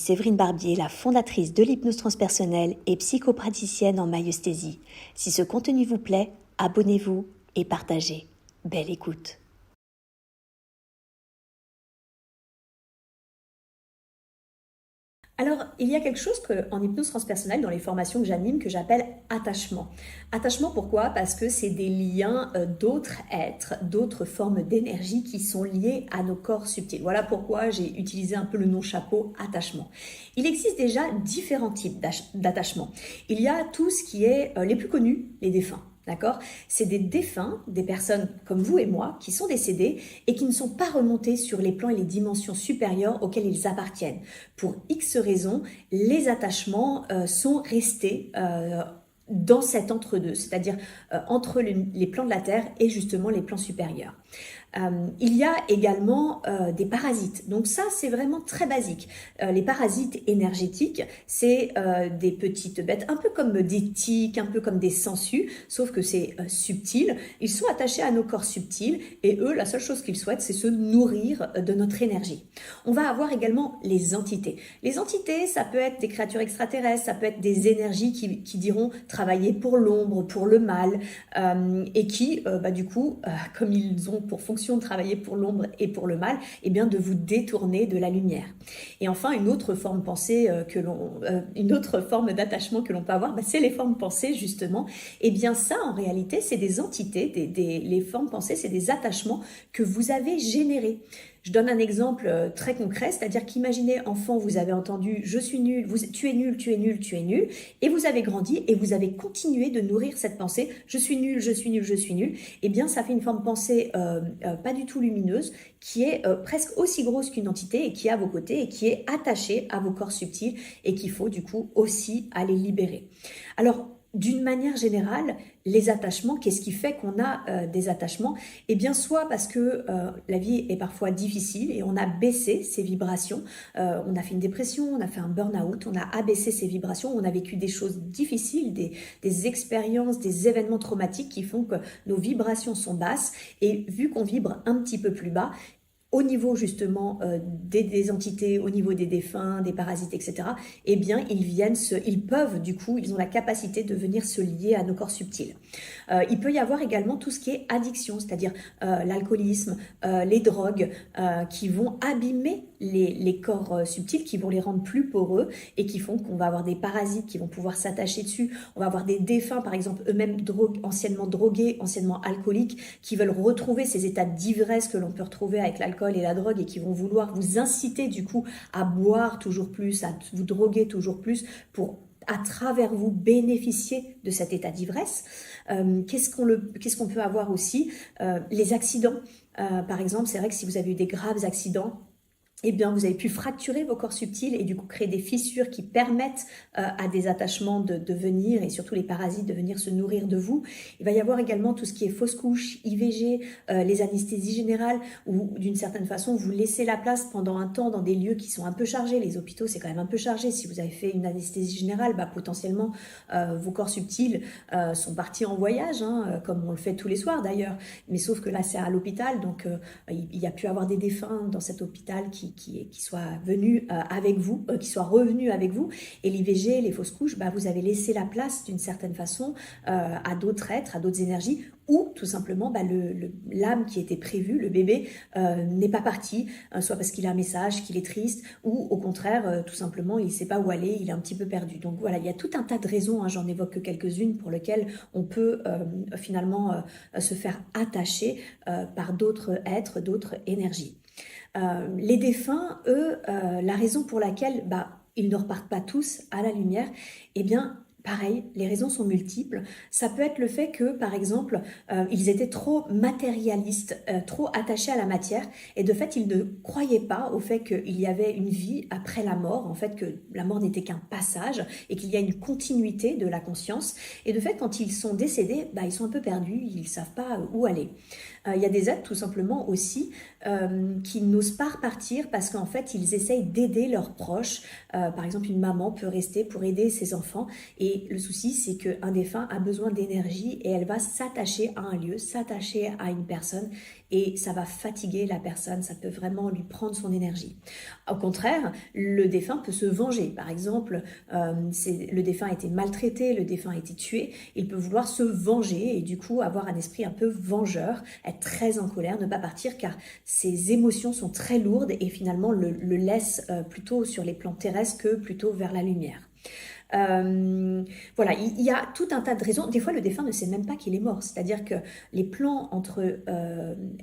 Séverine Barbier, la fondatrice de l'hypnose transpersonnelle et psychopraticienne en maïeusthésie. Si ce contenu vous plaît, abonnez-vous et partagez. Belle écoute. Alors, il y a quelque chose en hypnose transpersonnelle, dans les formations que j'anime, que j'appelle attachement. Attachement, pourquoi? Parce que c'est des liens d'autres êtres, d'autres formes d'énergie qui sont liées à nos corps subtils. Voilà pourquoi j'ai utilisé un peu le nom chapeau attachement. Il existe déjà différents types d'attachement. Il y a tout ce qui est les plus connus, les défunts. D'accord? C'est des défunts, des personnes comme vous et moi, qui sont décédées et qui ne sont pas remontés sur les plans et les dimensions supérieures auxquelles ils appartiennent. Pour X raisons, les attachements sont restés dans cet entre-deux, c'est-à-dire entre les plans de la Terre et justement les plans supérieurs. Il y a également des parasites. Donc ça, c'est vraiment très basique. Les parasites énergétiques, c'est des petites bêtes, un peu comme des tiques, un peu comme des sangsues, sauf que c'est subtil. Ils sont attachés à nos corps subtils et eux, la seule chose qu'ils souhaitent, c'est se nourrir de notre énergie. On va avoir également les entités. Les entités, ça peut être des créatures extraterrestres, ça peut être des énergies qui diront travailler pour l'ombre, pour le mal, et qui, du coup, comme ils ont pour fonction de travailler pour l'ombre et pour le mal, eh bien de vous détourner de la lumière. Et enfin, une autre forme pensée une autre forme d'attachement que l'on peut avoir, c'est les formes pensées justement. Et bien ça, en réalité, c'est des entités, les formes pensées, c'est des attachements que vous avez générés. Je donne un exemple très concret, c'est-à-dire qu'imaginez, enfant, vous avez entendu « je suis nul »,« tu es nul, tu es nul, tu es nul », et vous avez grandi et vous avez continué de nourrir cette pensée « je suis nul, je suis nul, je suis nul », eh bien ça fait une forme pensée pas du tout lumineuse, qui est presque aussi grosse qu'une entité et qui est à vos côtés et qui est attachée à vos corps subtils et qu'il faut du coup aussi aller libérer. Alors, d'une manière générale, les attachements, qu'est-ce qui fait qu'on a des attachements? Eh bien, soit parce que la vie est parfois difficile et on a baissé ses vibrations, on a fait une dépression, on a fait un burn-out, on a abaissé ses vibrations, on a vécu des choses difficiles, des expériences, des événements traumatiques qui font que nos vibrations sont basses et vu qu'on vibre un petit peu plus bas, au niveau justement des entités, au niveau des défunts, des parasites, etc., eh bien, ils peuvent du coup, ils ont la capacité de venir se lier à nos corps subtils. Il peut y avoir également tout ce qui est addiction, c'est-à-dire l'alcoolisme, les drogues, qui vont abîmer les corps subtils, qui vont les rendre plus poreux et qui font qu'on va avoir des parasites qui vont pouvoir s'attacher dessus. On va avoir des défunts, par exemple, eux-mêmes anciennement drogués, anciennement alcooliques, qui veulent retrouver ces états d'ivresse que l'on peut retrouver avec l'alcool et la drogue et qui vont vouloir vous inciter du coup à boire toujours plus, à vous droguer toujours plus pour à travers vous bénéficier de cet état d'ivresse. Qu'est-ce qu'on peut avoir aussi? Les accidents. Par exemple, c'est vrai que si vous avez eu des graves accidents, eh bien, vous avez pu fracturer vos corps subtils et du coup créer des fissures qui permettent à des attachements de venir et surtout les parasites de venir se nourrir de vous. Il va y avoir également tout ce qui est fausse couche, IVG, les anesthésies générales où d'une certaine façon vous laissez la place pendant un temps dans des lieux qui sont un peu chargés. Les hôpitaux c'est quand même un peu chargé. Si vous avez fait une anesthésie générale, potentiellement vos corps subtils sont partis en voyage, comme on le fait tous les soirs d'ailleurs. Mais sauf que là c'est à l'hôpital, donc il y a pu avoir des défunts dans cet hôpital qui soient venus avec vous, qui soient revenus avec vous. Et l'IVG, les fausses couches, vous avez laissé la place d'une certaine façon à d'autres êtres, à d'autres énergies, ou tout simplement l'âme qui était prévue, le bébé, n'est pas parti, soit parce qu'il a un message, qu'il est triste, ou au contraire, tout simplement, il ne sait pas où aller, il est un petit peu perdu. Donc voilà, il y a tout un tas de raisons, j'en évoque que quelques-unes, pour lesquelles on peut finalement se faire attacher par d'autres êtres, d'autres énergies. Les défunts, eux, la raison pour laquelle ils ne repartent pas tous à la lumière, eh bien, pareil, les raisons sont multiples. Ça peut être le fait que, par exemple, ils étaient trop matérialistes, trop attachés à la matière, et de fait, ils ne croyaient pas au fait qu'il y avait une vie après la mort, en fait, que la mort n'était qu'un passage, et qu'il y a une continuité de la conscience. Et de fait, quand ils sont décédés, ils sont un peu perdus, ils ne savent pas où aller. Il y a des êtres tout simplement aussi qui n'osent pas repartir parce qu'en fait ils essayent d'aider leurs proches. Par exemple, une maman peut rester pour aider ses enfants et Et le souci, c'est qu'un défunt a besoin d'énergie et elle va s'attacher à un lieu, s'attacher à une personne et ça va fatiguer la personne, ça peut vraiment lui prendre son énergie. Au contraire, le défunt peut se venger. Par exemple, le défunt a été maltraité, le défunt a été tué, il peut vouloir se venger et du coup avoir un esprit un peu vengeur, être très en colère, ne pas partir car ses émotions sont très lourdes et finalement le laisse plutôt sur les plans terrestres que plutôt vers la lumière. Voilà, il y a tout un tas de raisons. Des fois, le défunt ne sait même pas qu'il est mort. C'est-à-dire que les plans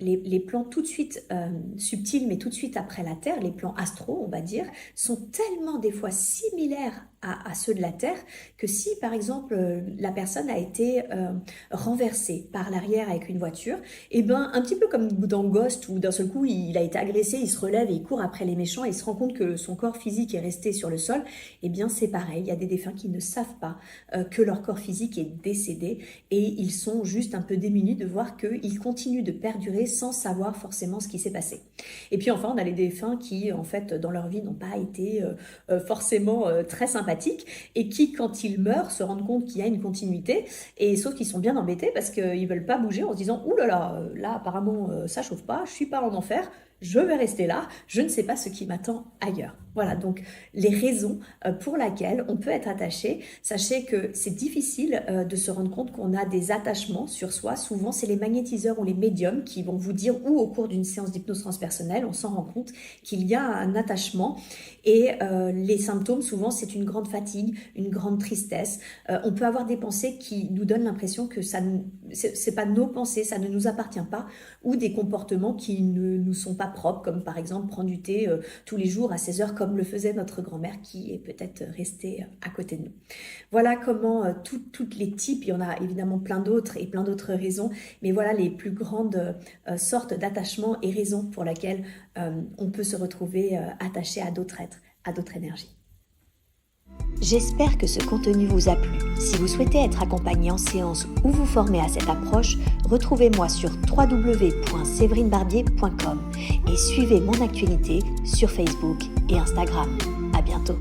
les plans tout de suite subtils, mais tout de suite après la Terre, les plans astraux, on va dire, sont tellement des fois similaires à ceux de la Terre que si, par exemple, la personne a été renversée par l'arrière avec une voiture, et ben un petit peu comme dans Ghost où d'un seul coup il a été agressé, il se relève et il court après les méchants et il se rend compte que son corps physique est resté sur le sol, et bien c'est pareil. Il y a des défunts qui ne savent pas que leur corps physique est décédé et ils sont juste un peu démunis de voir qu'ils continuent de perdurer sans savoir forcément ce qui s'est passé. Et puis enfin, on a les défunts qui, en fait, dans leur vie n'ont pas été forcément très sympathiques et qui, quand ils meurent, se rendent compte qu'il y a une continuité et sauf qu'ils sont bien embêtés parce qu'ils veulent pas bouger en se disant « Ouh là là, là apparemment ça chauffe pas, je suis pas en enfer ». Je vais rester là, je ne sais pas ce qui m'attend ailleurs. Voilà, donc les raisons pour lesquelles on peut être attaché. Sachez que c'est difficile de se rendre compte qu'on a des attachements sur soi. Souvent, c'est les magnétiseurs ou les médiums qui vont vous dire, ou au cours d'une séance d'hypnose transpersonnelle, on s'en rend compte qu'il y a un attachement. Et les symptômes, souvent, c'est une grande fatigue, une grande tristesse. On peut avoir des pensées qui nous donnent l'impression que c'est pas nos pensées, ça ne nous appartient pas, ou des comportements qui ne nous sont pas propres, comme par exemple prendre du thé tous les jours à 16 heures, comme le faisait notre grand-mère qui est peut-être restée à côté de nous. Voilà comment toutes les types, il y en a évidemment plein d'autres et plein d'autres raisons, mais voilà les plus grandes sortes d'attachements et raisons pour lesquelles on peut se retrouver attaché à d'autres êtres, à d'autres énergies. J'espère que ce contenu vous a plu. Si vous souhaitez être accompagné en séance ou vous former à cette approche, retrouvez-moi sur www.séverinebarbier.com et suivez mon actualité sur Facebook et Instagram. À bientôt.